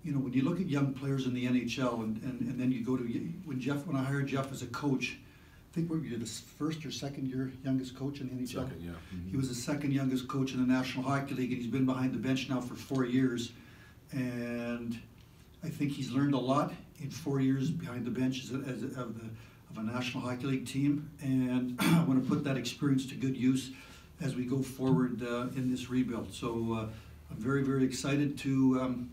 you know, when you look at young players in the NHL, and then you go to when I hired Jeff as a coach, I think you're the first or second year youngest coach in the NHL. Second, yeah. Mm-hmm. He was the second youngest coach in the National Hockey League, and he's been behind the bench now for 4 years. And I think he's learned a lot in 4 years behind the bench of a National Hockey League team, and I want to put that experience to good use as we go forward in this rebuild. So I'm very, very excited to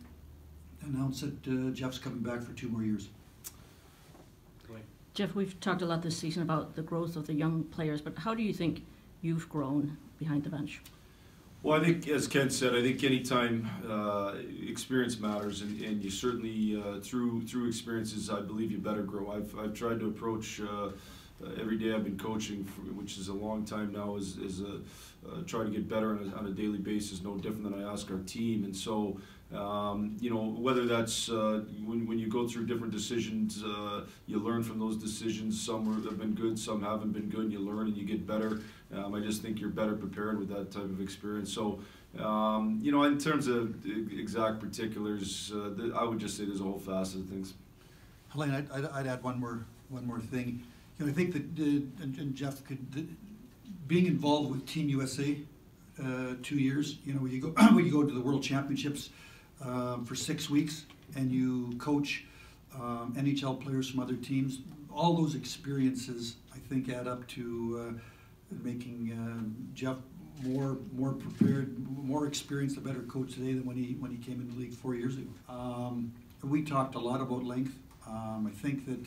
announce that Jeff's coming back for 2 more years. Jeff, we've talked a lot this season about the growth of the young players, but how do you think you've grown behind the bench? Well, I think, as Ken said, I think anytime experience matters, and you certainly, through experiences, I believe you better grow. I've tried to approach every day I've been coaching, which is a long time now, is try to get better on a daily basis, no different than I ask our team. And so, you know, whether that's when you go through different decisions, you learn from those decisions. Some have been good, some haven't been good, and you learn and you get better. I just think you're better prepared with that type of experience. So, you know, in terms of exact particulars, I would just say there's a whole facet of things. Helene, I'd add one more thing. You know, I think that and Jeff could being involved with Team USA 2 years. You know, when you go to the World Championships for 6 weeks and you coach NHL players from other teams, all those experiences I think add up to making Jeff more prepared, more experienced, a better coach today than when he came into the league 4 years ago. We talked a lot about length. I think that,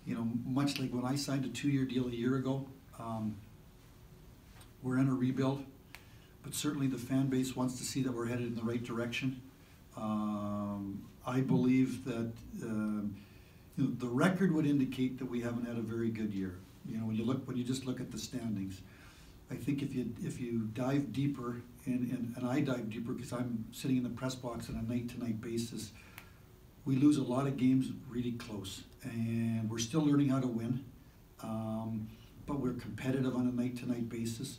you know, much like when I signed a 2-year deal a year ago, we're in a rebuild, but certainly the fan base wants to see that we're headed in the right direction. I believe that you know, the record would indicate that we haven't had a very good year. You know, when you just look at the standings, I think if you dive deeper, and I dive deeper because I'm sitting in the press box on a night-to-night basis, we lose a lot of games really close, and we're still learning how to win, but we're competitive on a night-to-night basis.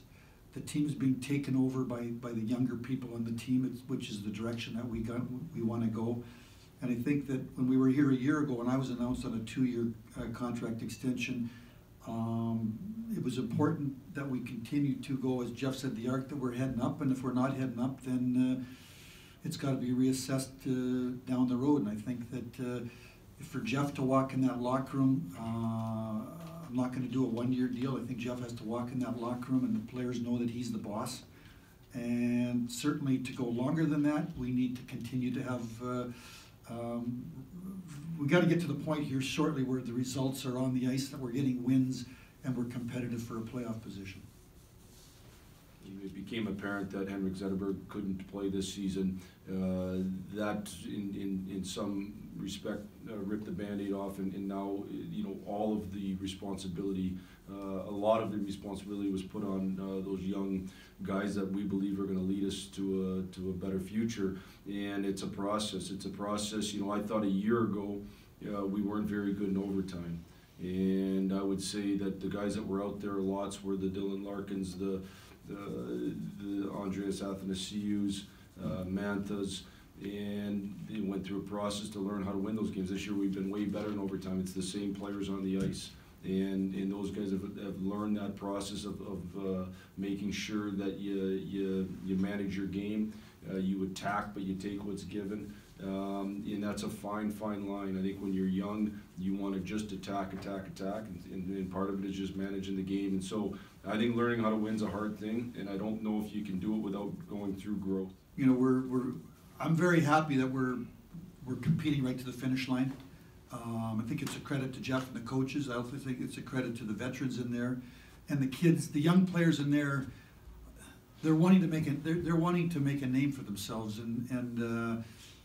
The team's being taken over by the younger people on the team, which is the direction that we want to go. And I think that when we were here a year ago and I was announced on a 2-year contract extension, it was important that we continue to go, as Jeff said, the arc that we're heading up, and if we're not heading up, then it's got to be reassessed down the road. And I think that for Jeff to walk in that locker room, I'm not going to do a 1-year deal. I think Jeff has to walk in that locker room and the players know that he's the boss. And certainly to go longer than that, we need to continue to have, we got to get to the point here shortly where the results are on the ice, that we're getting wins and we're competitive for a playoff position. It became apparent that Henrik Zetterberg couldn't play this season. That, in some respect, ripped the Band-Aid off, and now, you know, all of the responsibility, a lot of the responsibility was put on those young guys that we believe are going to lead us to a better future. And it's a process. It's a process. You know, I thought a year ago we weren't very good in overtime. And I would say that the guys that were out there lots were the Dylan Larkins, the Andreas Athanasius, Manthas, and they went through a process to learn how to win those games. This year we've been way better in overtime. It's the same players on the ice, and those guys have learned that process of making sure that you manage your game, you attack but you take what's given, and that's a fine line. I think when you're young, you want to just attack, and part of it is just managing the game. And so I think learning how to win is a hard thing, and I don't know if you can do it without going through growth. You know, I'm very happy that we're competing right to the finish line. I think it's a credit to Jeff and the coaches. I also think it's a credit to the veterans in there, and the kids, the young players in there. They're wanting to make a name for themselves, and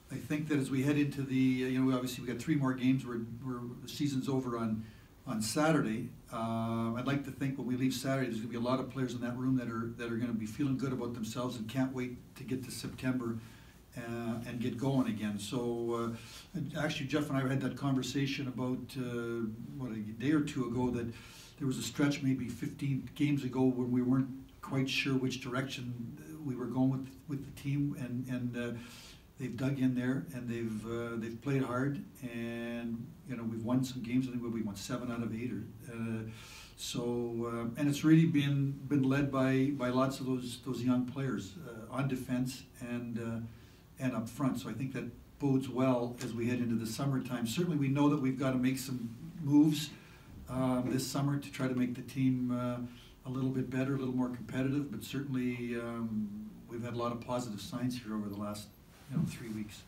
I think that as we head into the, you know, obviously we got 3 more games. Where the season's over on Saturday. I'd like to think when we leave Saturday, there's going to be a lot of players in that room that are going to be feeling good about themselves and can't wait to get to September and get going again. So actually, Jeff and I had that conversation about a day or 2 ago, that there was a stretch maybe 15 games ago when we weren't quite sure which direction we were going with the team, and they've dug in there and they've played hard, and we've won some games. I think we won 7 out of 8, and it's really been led by lots of those young players on defense and up front. So I think that bodes well as we head into the summertime. Certainly, we know that we've got to make some moves this summer to try to make the team a little bit better, a little more competitive. But certainly, we've had a lot of positive signs here over the last 3 weeks.